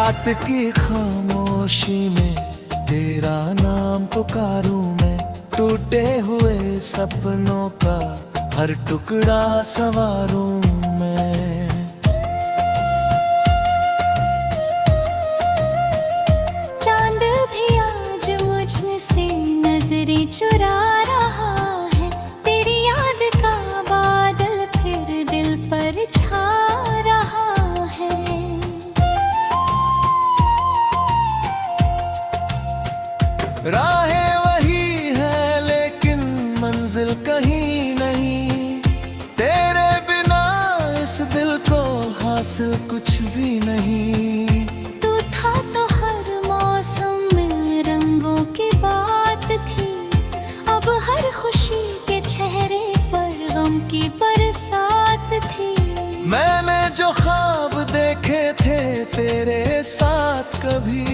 रात की खामोशी में तेरा नाम पुकारूं मैं, टूटे हुए सपनों का हर टुकड़ा संवारूं मैं। चांद भी आज मुझ से नजरें चुरा रहा है, तेरी याद का बादल फिर दिल पर छा रहा है। राहें वही है लेकिन मंजिल कहीं नहीं, तेरे बिना इस दिल को हासिल कुछ भी नहीं। तू था तो हर मौसम में रंगों की बात थी, अब हर खुशी के चेहरे पर गम की बरसात थी। मैंने जो ख्वाब देखे थे तेरे साथ कभी,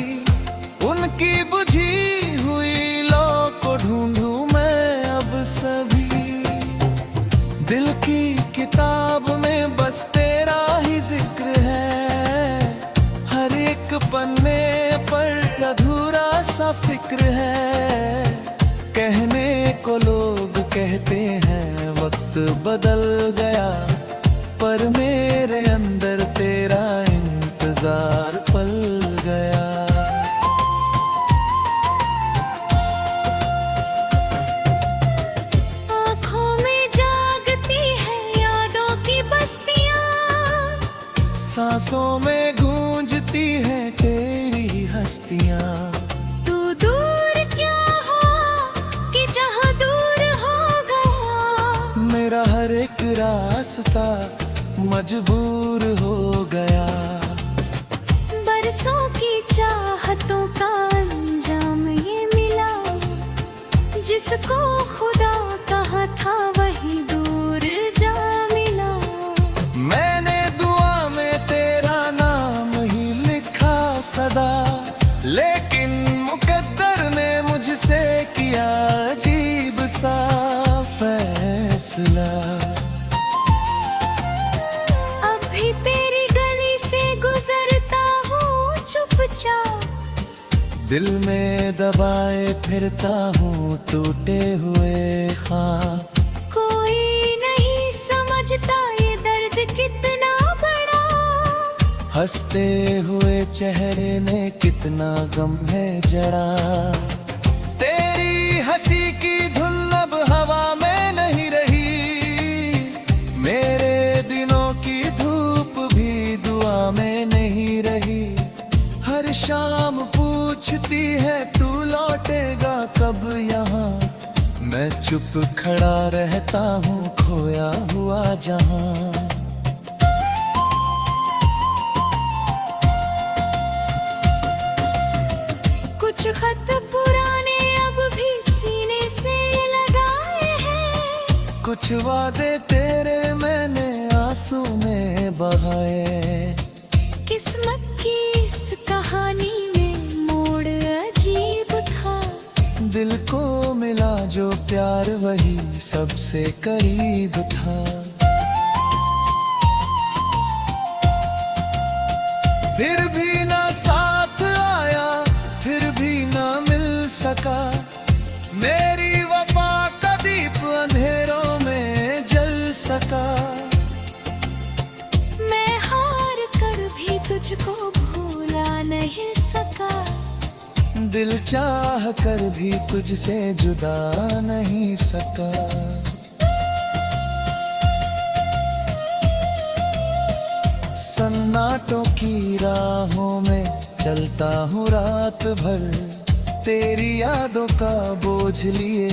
उनकी बुझी हुई लौ को ढूंढूं मैं अब सभी। दिल की किताब में बस तेरा ही जिक्र है, हर एक पन्ने पर अधूरा सा फिक्र है। कहने को लोग कहते हैं वक्त बदल गया, पर मेरे अंदर तेरा इंतजार पल गया। सांसों में गूंजती है तेरी हस्तियाँ। तू दूर क्या हो कि जहाँ दूर हो गया, मेरा हर एक रास्ता मजबूर हो गया। बरसों की चाहतों का अंजाम ये मिला, जिसको खुदा कहा था वही दूर जा मिला। मैंने दुआ में तेरा नाम ही लिखा सदा, लेकिन मुकद्दर ने मुझसे किया अजीब सा फैसला। अब भी तेरी गली से गुजरता हूँ चुपचाप, दिल में दबाए फिरता हूँ टूटे हुए ख्वाब। कोई नहीं समझता ये दर्द कितना बड़ा, हंसते हुए चेहरे ने कितना गम है जड़ा। तेरी हंसी की धुन अब हवा में नहीं रही, मेरे दिनों की धूप भी दुआ में नहीं रही। हर शाम पूछती है तू लौटेगा कब यहाँ, मैं चुप खड़ा रहता हूँ खोया हुआ जहाँ। कुछ खत पुराने अब भी सीने से लगाए हैं, कुछ वादे तेरे मैंने आंसू में बहाए। किस्मत की इस कहानी में मोड़ अजीब था, दिल को मिला जो प्यार वही सबसे करीब था। फिर भी ना साथ आया, फिर भी ना मिल सका, मेरी वफा का दीप अंधेरों में जल सका। मैं हार कर भी तुझको भूला नहीं सका, दिल चाह कर भी तुझसे जुदा नहीं सका। सन्नाटों की राहों में चलता हूँ रात भर, तेरी यादों का बोझ लिए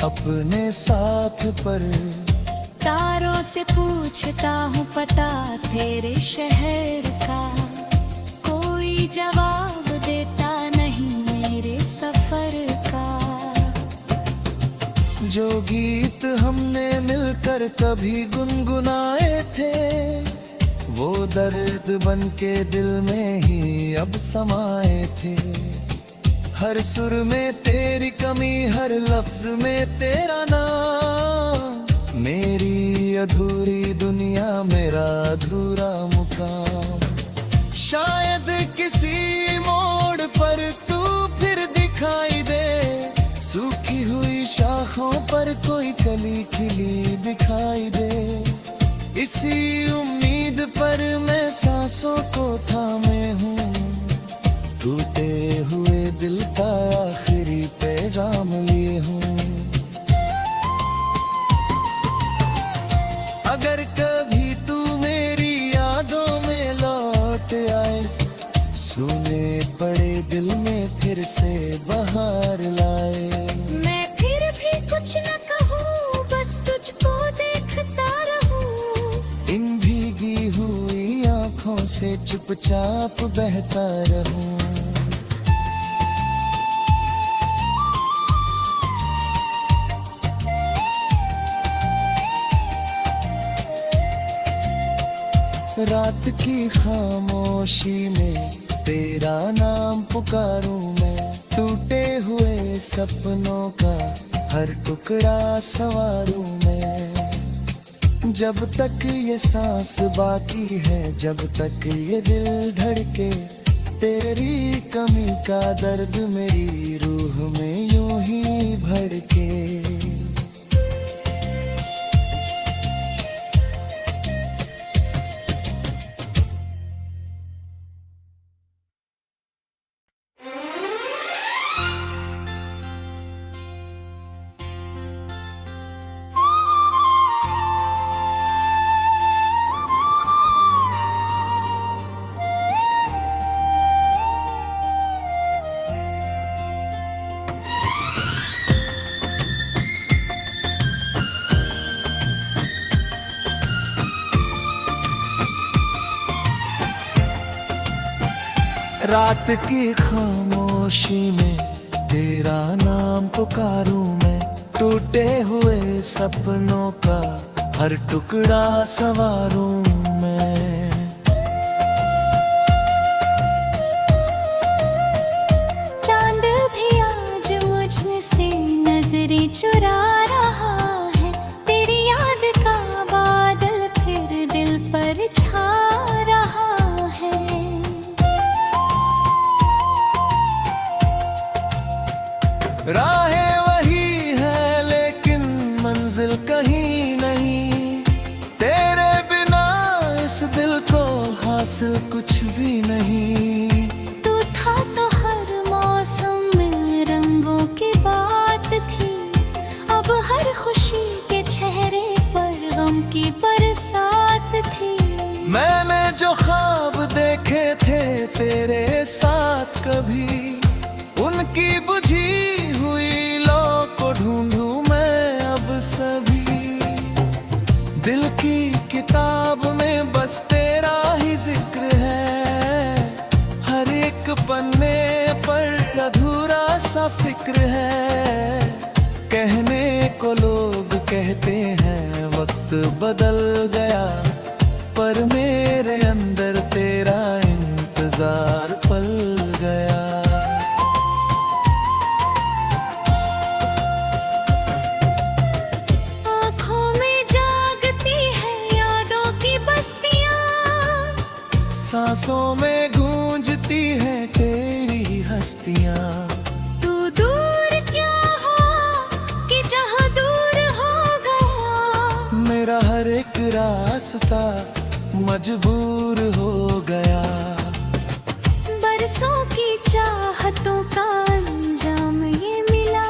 अपने साथ पर। तारों से पूछता हूँ पता तेरे शहर का, कोई जवाब देता नहीं मेरे सफर का। जो गीत हमने मिलकर कभी गुनगुनाए थे, वो दर्द बन के दिल में ही अब समाए थे। हर सुर में तेरी कमी, हर लफ्ज में तेरा नाम, मेरी अधूरी दुनिया मेरा अधूरा मुकाम। शायद किसी टूटे हुए दिल का आखिरी पैगाम लिए हूँ। अगर कभी तू मेरी यादों में लौट आए, सूने पड़े दिल में फिर से बहार लाए। मैं फिर भी कुछ न कहूँ, बस तुझको देखता रहूँ। इन भीगी हुई आँखों से चुपचाप बहता रहूँ। रात की खामोशी में तेरा नाम पुकारूं मैं, टूटे हुए सपनों का हर टुकड़ा संवारूं मैं। जब तक ये सांस बाकी है, जब तक ये दिल धड़के, तेरी कमी का दर्द मेरी रूह में यूं ही भड़के। रात की खामोशी में तेरा नाम पुकारूं मैं, टूटे हुए सपनों का हर टुकड़ा संवारूं मैं। चांद भी आज मुझ से नजरें चुरा रहा है, तेरी याद का बादल फिर दिल पर छा रहा है। राहें वही है लेकिन मंजिल कहीं नहीं, तेरे बिना इस दिल को हासिल कुछ भी नहीं। तू था तो हर मौसम में रंगों की बात थी, अब हर खुशी के चेहरे पर गम की बरसात थी। मैंने जो ख्वाब देखे थे तेरे साथ कभी, उनकी बुझी हुई लौ को ढूंढूं मैं अब सभी। दिल की किताब में बस तेरा ही जिक्र है, हर एक पन्ने पर अधूरा सा फिक्र है। कहने को लोग कहते हैं वक्त बदल गया, पर मेरे अंदर तेरा इंतजार पल गया। सांसों में गूंजती है तेरी हस्तियाँ। तू दूर क्या हो कि जहाँ दूर हो गया, मेरा हर एक रास्ता मजबूर हो गया। बरसों की चाहतों का अंजाम ये मिला,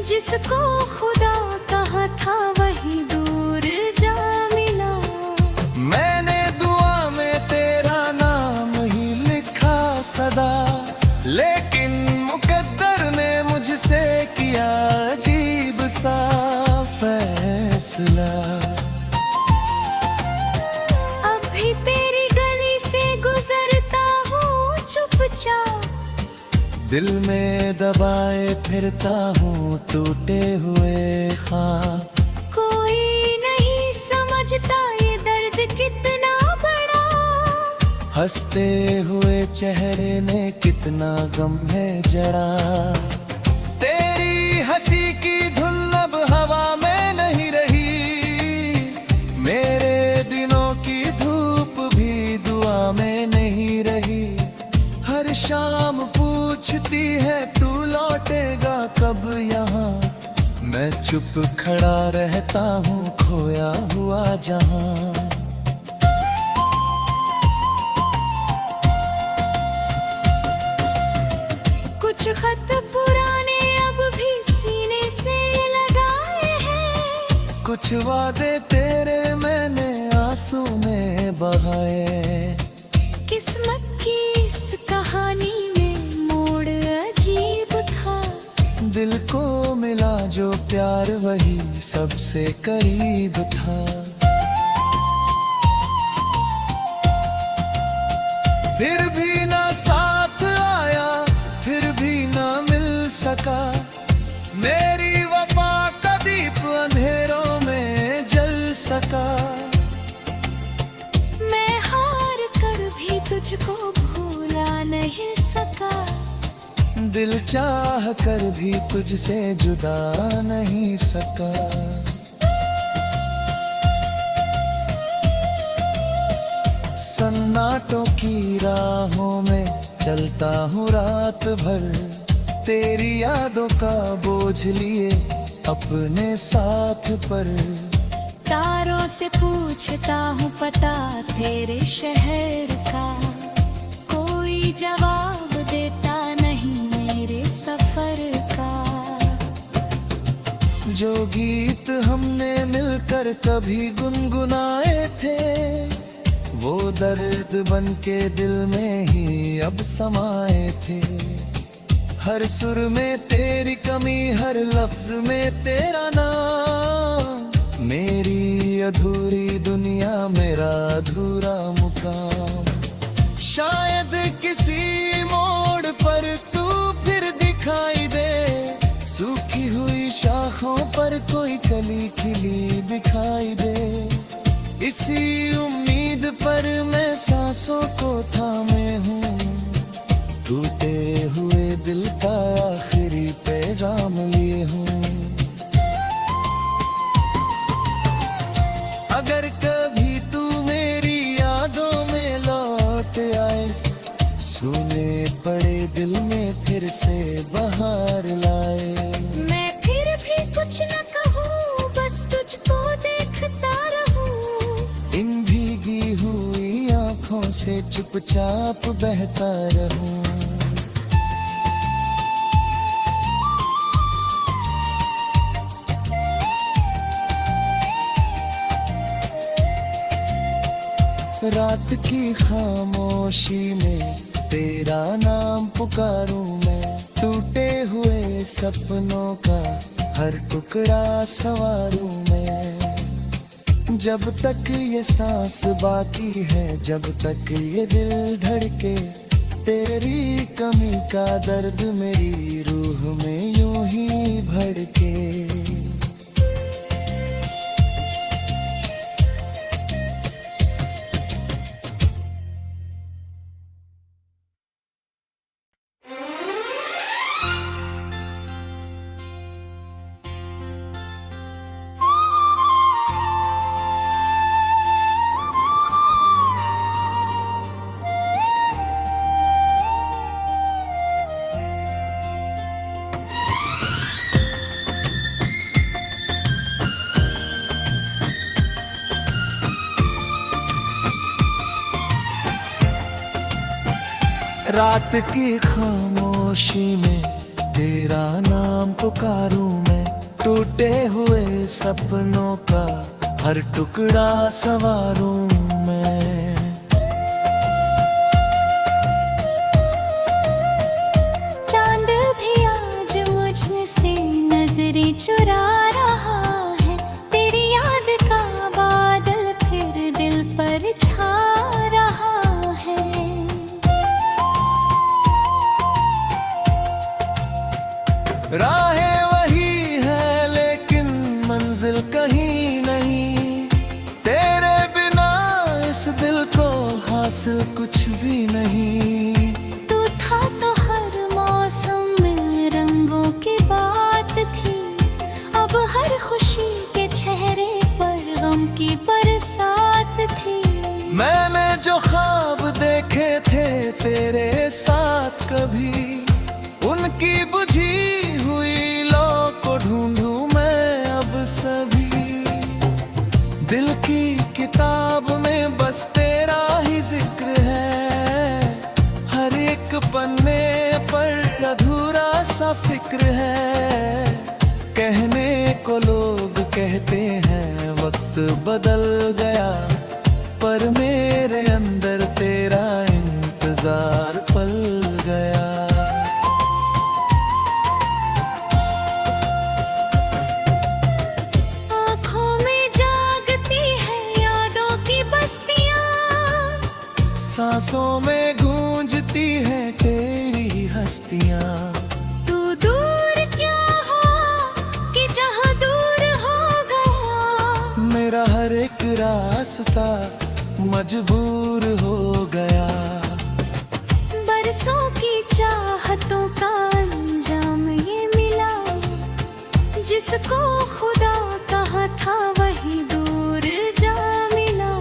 जिसको खुदा कहा था वही दूर जा मिला। मैंने दुआ में तेरा नाम ही लिखा सदा, लेकिन मुकद्दर ने मुझसे किया अजीब सा फैसला। अब भी तेरी गली से गुजरता हूँ चुपचाप, दिल में दबाए फिरता हूँ टूटे हुए ख्वाब। कोई नहीं समझता ये दर्द कितना बड़ा, हंसते हुए चेहरे ने कितना गम है जड़ा। तेरी हंसी की धुन अब हवा में नहीं रही, मेरे दिनों की धूप भी दुआ में नहीं रही। हर शाम पूछती है तू लौटेगा कब यहाँ, मैं चुप खड़ा रहता हूँ खोया हुआ जहाँ। कुछ वादे तेरे मैंने आंसू में बहाए। किस्मत की इस कहानी में मोड़ अजीब था। दिल को मिला जो प्यार वही सबसे करीब था। फिर भी ना साथ आया, फिर भी ना मिल सका। मेरी वफा का दीप अंधेरों में जल सका। मैं हार कर भी तुझको भूला नहीं सका। दिल चाह कर भी तुझसे जुदा नहीं सका। सन्नाटों की राहों में चलता हूँ रात भर। तेरी यादों का बोझ लिए अपने साथ पर। तारों से पूछता हूँ पता तेरे शहर का। कोई जवाब देता नहीं मेरे सफर का। जो गीत हमने मिलकर कभी गुनगुनाए थे, वो दर्द बन के दिल में ही अब समाए थे। हर सुर में तेरी कमी, हर लफ्ज में तेरा नाम। मेरी अधूरी दुनिया, मेरा अधूरा मुकाम। शायद किसी मोड़ पर तू फिर दिखाई दे। सूखी हुई शाखों पर कोई कली खिली दिखाई दे। इसी उम्मीद पर मैं सांसों को थामे हूँ। टूटे हुए दिल का आखिरी पैगाम लिए हूँ। अगर कभी तू मेरी यादों में लौट आए, सूने पड़े दिल में फिर से बहार लाए। मैं फिर भी कुछ न कहूँ, बस तुझको देखता रहूँ। इन भीगी हुई आंखों से चुपचाप बहता रहूं। रात की खामोशी में तेरा नाम पुकारूं मैं। टूटे हुए सपनों का हर टुकड़ा संवारूं मैं। जब तक ये सांस बाकी है, जब तक ये दिल धड़के, तेरी कमी का दर्द मेरी रूह में यूं ही भड़के। रात की खामोशी में तेरा नाम पुकारूं मैं। टूटे हुए सपनों का हर टुकड़ा संवारूं मैं। चांद भी आज मुझ से नजरें चुरा रहा है। तेरी याद का बादल फिर दिल पर छा रहा है। राहें वही है लेकिन मंजिल कहीं नहीं। तेरे बिना इस दिल को हासिल कुछ भी नहीं। तू था तो हर मौसम में रंगों की बात थी। अब हर खुशी के चेहरे पर गम की बरसात थी। मैंने जो ख्वाब देखे थे तेरे साथ कभी, उनकी बुझी हुई लौ को ढूंढूं मैं अब सभी। दिल की किताब में बस तेरा ही जिक्र है। हर एक पन्ने पर अधूरा सा फिक्र है। कहने को लोग कहते हैं वक्त बदल गया, पर मेरे अंदर तेरा इंतजार पल गया। आँखों में जागती है यादों की बस्तियाँ, सांसों में गूंजती है तेरी हस्तियाँ। तू दूर क्या हो कि जहाँ दूर हो गया, मेरा हर एक रास्ता मजबूर हो गया। बरसों की चाहतों का अंजाम ये मिला, जिसको खुदा कहा था वही दूर जा मिला।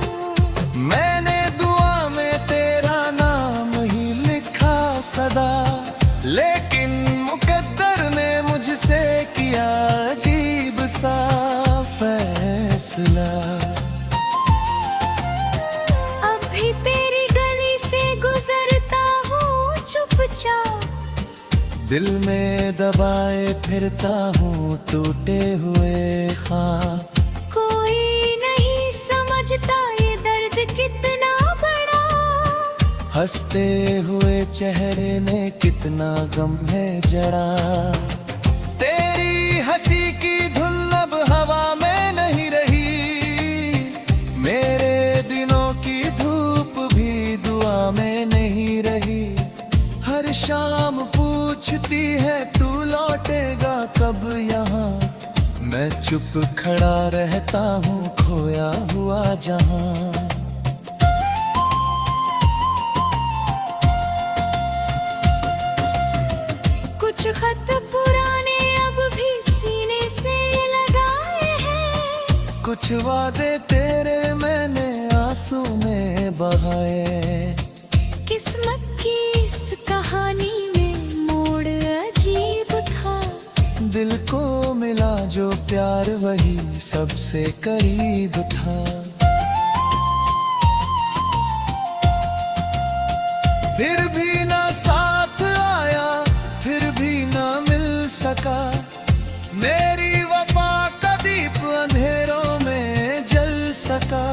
मैंने दुआ में तेरा नाम ही लिखा सदा, लेकिन मुकद्दर ने मुझसे किया अजीब सा फैसला। अब भी तेरी गली से गुजरता हूँ चुपचाप, दिल में दबाए फिरता हूँ टूटे हुए ख्वाब। कोई नहीं समझता ये दर्द कितना बड़ा, हंसते हुए चेहरे ने कितना गम है जड़ा। तेरी हंसी की धुन अब हवा में नहीं रही, मेरे दिनों की धूप भी दुआ में नहीं रही। हर शाम पूछती है तू लौटेगा कब यहाँ, मैं चुप खड़ा रहता हूँ खोया हुआ जहाँ। कुछ खत पुराने अब भी सीने से लगाए हैं, कुछ वादे तेरे मैंने आंसू में बहाए। किस्मत की इस कहानी में मोड़ अजीब था, दिल को मिला जो प्यार वही सबसे करीब था। फिर भी ना साथ आया, फिर भी ना मिल सका, मेरी वफा का दीप अंधेरों में जल सका।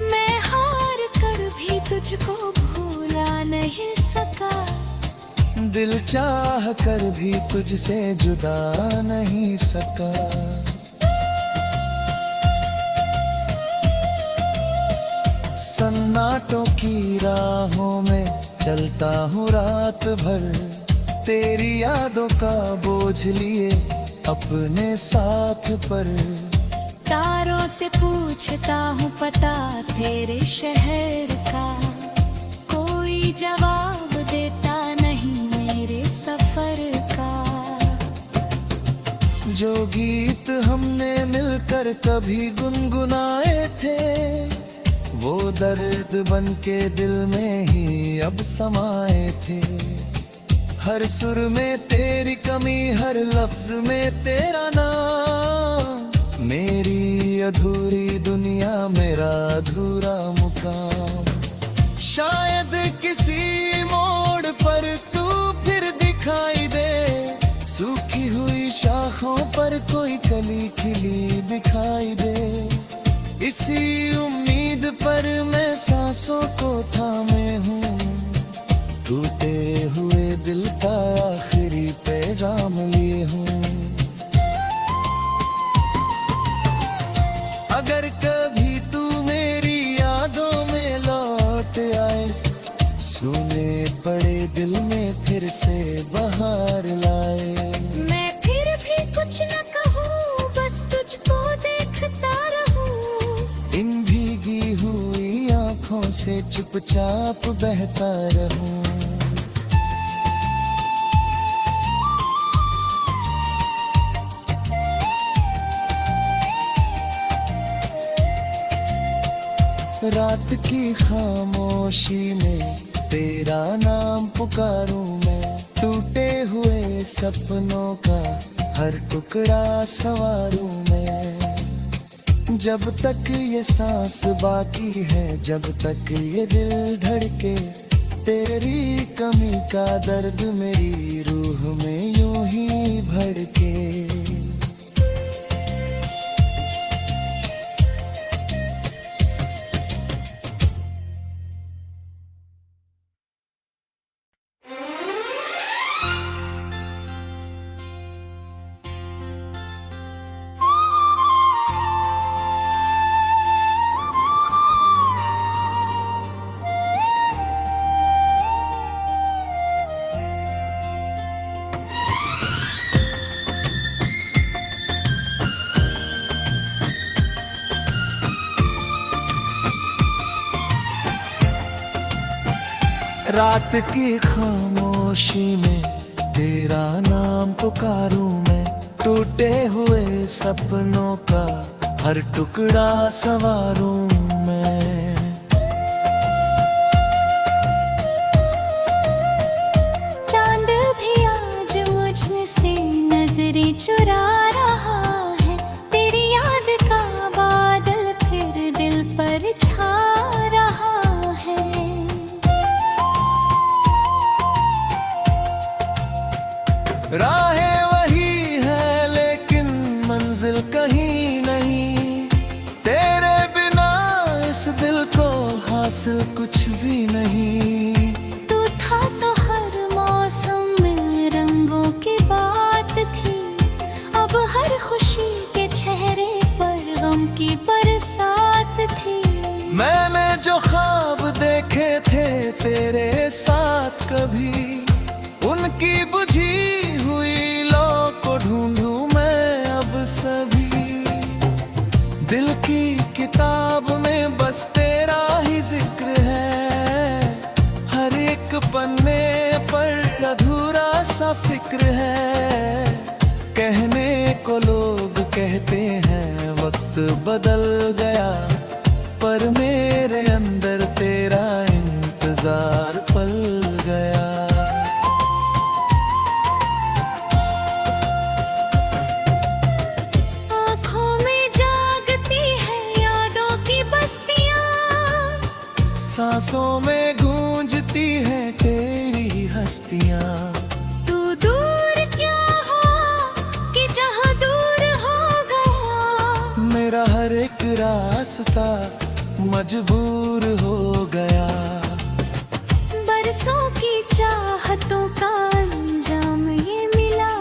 मैं हार कर भी तुझको भूला नहीं सका, दिल चाह कर भी तुझसे जुदा नहीं सका। सन्नाटों की राहों में चलता हूँ रात भर, तेरी यादों का बोझ लिए अपने साथ पर। तारों से पूछता हूँ पता तेरे शहर का, कोई जवाब देता नहीं मेरे सफर का। जो गीत हमने मिलकर कभी गुनगुनाए थे, वो दर्द बन के दिल में ही अब समाए थे। हर सुर में तेरी कमी, हर लफ्ज में तेरा नाम, मेरी अधूरी दुनिया मेरा अधूरा मुकाम। शायद किसी मोड़ पर तू फिर दिखाई दे, सूखी हुई शाखों पर कोई कली खिली दिखाई दे। इसी उम्मीद पर मैं सांसों को थामे हूँ, टूटे हुए दिल का आखिरी पैगाम लिए हूँ। अगर कभी तू मेरी यादों में लौट आए, सूने पड़े दिल में फिर से बहार लाए। मैं फिर भी कुछ न कहूँ, बस तुझको देखता रहूँ, इन भीगी हुई आंखों से चुपचाप बहता रहूं। रात की खामोशी में तेरा नाम पुकारूं मैं, टूटे हुए सपनों का हर टुकड़ा संवारूं मैं। जब तक ये सांस बाकी है, जब तक ये दिल धड़के, तेरी कमी का दर्द मेरी रूह में यूं ही भड़के। रात की खामोशी में तेरा नाम पुकारूं मैं, टूटे हुए सपनों का हर टुकड़ा संवारूं मैं। चांद भी आज मुझ से नजरें चुरा रहा है, तेरी याद का बादल फिर दिल पर छा रहा है। राहें वही है लेकिन मंजिल कहीं नहीं, तेरे बिना इस दिल को हासिल कुछ भी नहीं। तू था तो हर मौसम में रंगों की बात थी, अब हर खुशी के चेहरे पर गम की बरसात थी। मैंने जो ख्वाब देखे थे तेरे साथ कभी, उनकी बुझी हुई लौ को ढूंढूं मैं अब सभी। दिल की किताब में बस तेरा ही जिक्र है, हर एक पन्ने पर अधूरा सा फिक्र है। कहने को लोग कहते हैं वक्त बदल गया, पर मेरे अंदर तेरा इंतजार पल गया। आँखों में जागती है यादों की बस्तियाँ, सांसों में गूंजती है तेरी हस्तियाँ। तू दूर क्या हुआ कि जहाँ दूर हो गया, मेरा हर एक रास्ता मजबूर हो गया। बरसों की चाहतों का अंजाम ये मिला,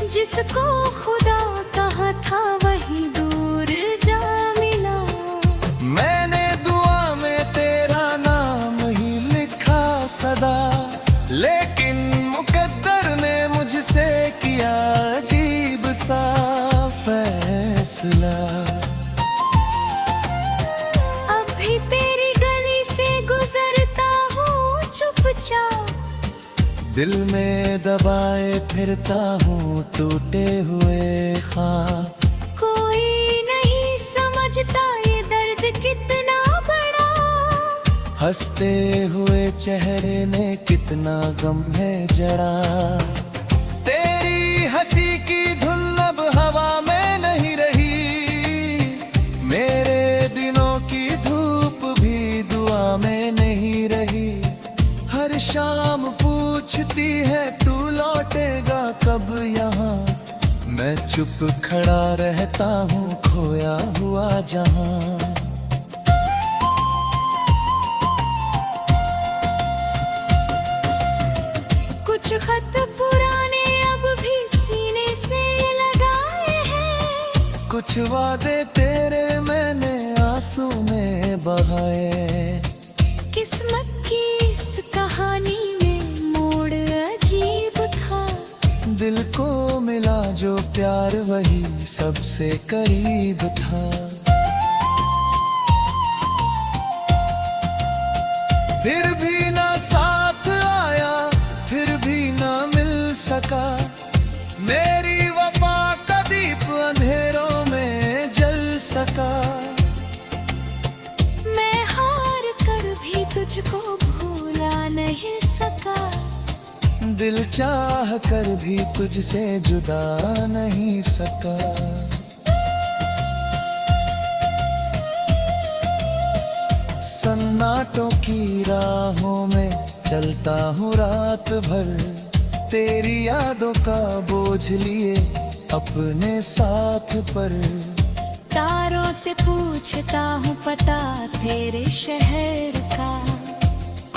जिसको खुदा कहा था वही दूर जा मिला। मैंने दुआ में तेरा नाम ही लिखा सदा, लेकिन मुकद्दर ने मुझसे किया अजीब सा फैसला। अब भी तेरी गली से गुजरता हूँ चुपचाप, दिल में दबाए फिरता हूँ टूटे हुए ख्वाब। कोई नहीं समझता ये दर्द कितना बड़ा, हंसते हुए चेहरे ने कितना गम है जड़ा। तेरी हंसी की धुन अब हवा में नहीं रही, मेरे दिनों की धूप भी दुआ में नहीं रही। हर शाम पूछती है तू लौटेगा कब यहाँ, मैं चुप खड़ा रहता हूँ खोया हुआ जहाँ। कुछ खत पुराने अब भी सीने से लगाए हैं, कुछ वादे तेरे मैंने आंसू में बहाए। किस्मत की इस कहानी में मोड़ अजीब था, दिल को मिला जो प्यार वही सबसे करीब था। फिर भी ना साथ आया, फिर भी ना मिल सका, मेरी वफा का दीप अंधेरों में जल सका। मैं हार कर भी तुझको भूला नहीं सका, दिल चाह कर भी तुझसे जुदा नहीं सका। सन्नाटों की राहों में चलता हूँ रात भर, तेरी यादों का बोझ लिए अपने साथ पर। तारों से पूछता हूँ पता तेरे शहर का,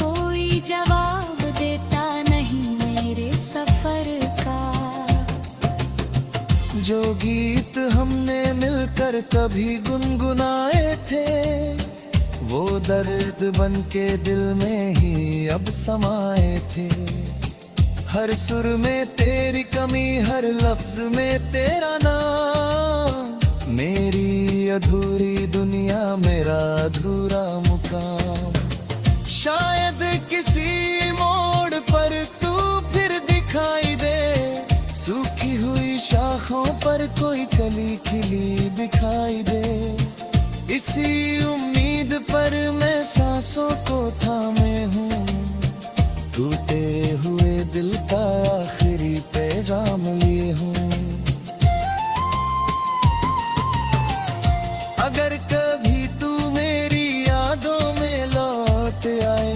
कोई जवाब देता नहीं मेरे सफर का। जो गीत हमने मिलकर कभी गुनगुनाए थे, वो दर्द बन के दिल में ही अब समाए थे। हर सुर में तेरी कमी, हर लफ्ज में तेरा नाम, मेरी अधूरी दुनिया मेरा अधूरा मुकाम। शायद किसी टूटे हुए दिल का आखिरी पैगाम लिए हूँ। अगर कभी तू मेरी यादों में लौट आए,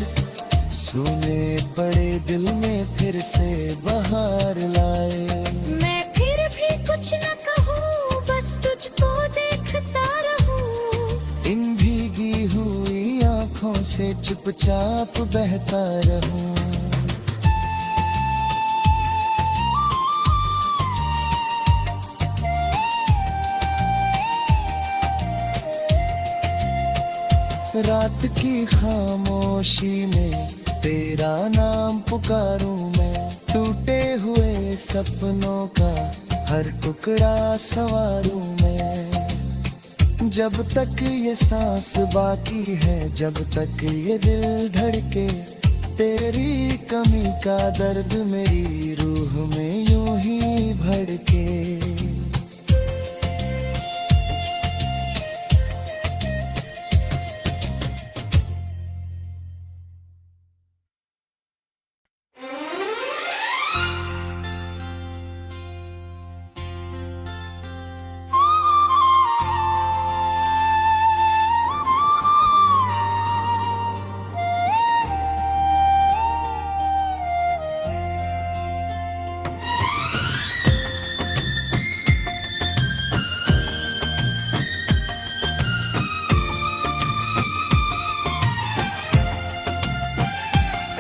सूने पड़े दिल में फिर से बहार लाए। मैं फिर भी कुछ न कहूँ, बस तुझको देखता रहूँ। इन भीगी हुई आँखों से चुपचाप बहता रहूँ। रात की खामोशी में तेरा नाम पुकारूं मैं, टूटे हुए सपनों का हर टुकड़ा संवारूं मैं। जब तक ये सांस बाकी है, जब तक ये दिल धड़के, तेरी कमी का दर्द मेरी रूह में यूं ही भड़के।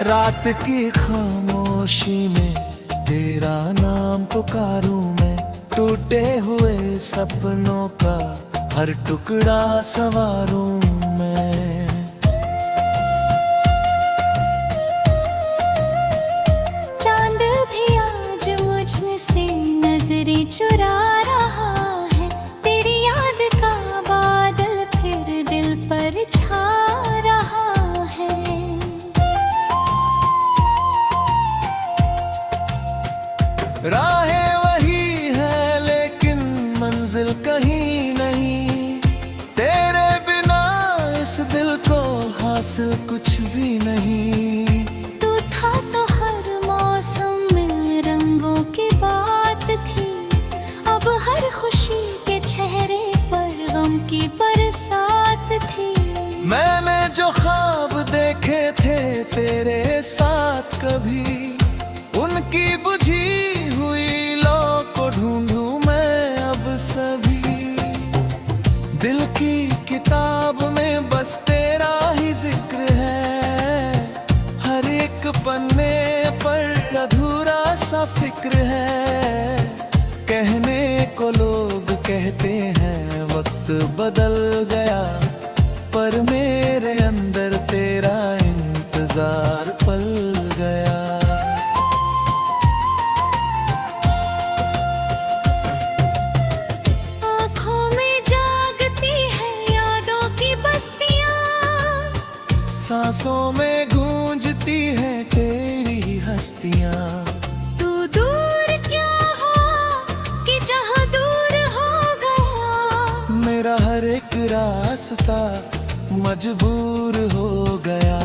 रात की खामोशी में तेरा नाम पुकारूं मैं, टूटे हुए सपनों का हर टुकड़ा संवारूं मैं। चांद भी आज मुझ से नजरें चुरा रहा है, तेरी याद का बादल फिर दिल पर छा रहा है। राहें वही है लेकिन मंजिल कहीं नहीं, तेरे बिना इस दिल को हासिल कुछ भी नहीं। तू था तो हर मौसम में रंगों की बात थी, अब हर खुशी के चेहरे पर गम की बरसात थी। मैंने जो ख्वाब देखे थे तेरे साथ कभी, उनकी बुझी हुई लौ को ढूंढूं मैं अब सभी। दिल की किताब में बस तेरा ही जिक्र है, हर एक पन्ने पर अधूरा सा फिक्र है। कहने को लोग कहते हैं वक्त बदल गया, पर मेरे अंदर तेरा इंतजार पल गया। सांसों में गूंजती है तेरी हस्तियाँ। तू दूर क्या हो कि जहाँ दूर हो गया, मेरा हर एक रास्ता मजबूर हो गया।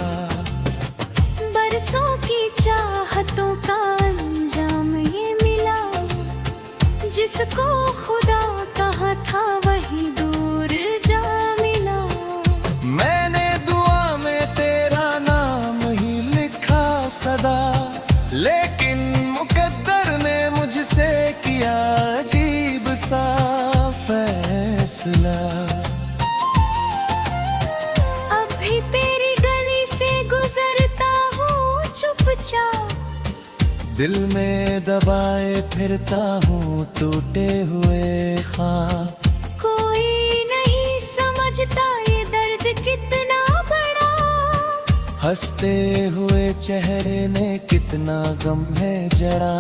बरसों की चाहतों का अंजाम ये मिला, जिसको खुदा कहा था वही दूर जा मिला। मैंने दुआ में तेरा नाम ही लिखा सदा, लेकिन मुकद्दर ने मुझसे किया अजीब सा फैसला। अब भी तेरी गली से गुजरता हूँ चुपचाप, दिल में दबाए फिरता हूँ टूटे हुए ख्वाब। कोई नहीं समझता ये दर्द कितना बड़ा, हंसते हुए चेहरे ने कितना गम है जड़ा।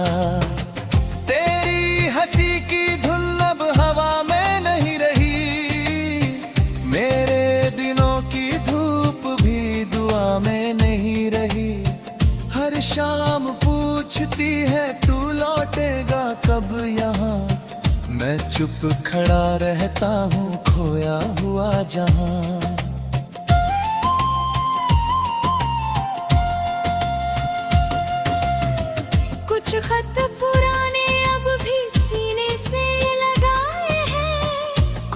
तेरी हंसी की धुन अब हवा में नहीं रही, मेरे दिनों की धूप भी दुआ में नहीं रही। हर शाम पूछती है तू लौटेगा कब यहाँ, मैं चुप खड़ा रहता हूँ खोया हुआ जहाँ।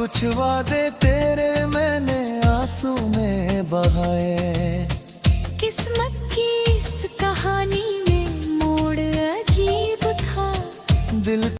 कुछ वादे तेरे मैंने आंसू में बहाए। किस्मत की इस कहानी में मोड़ अजीब था। दिल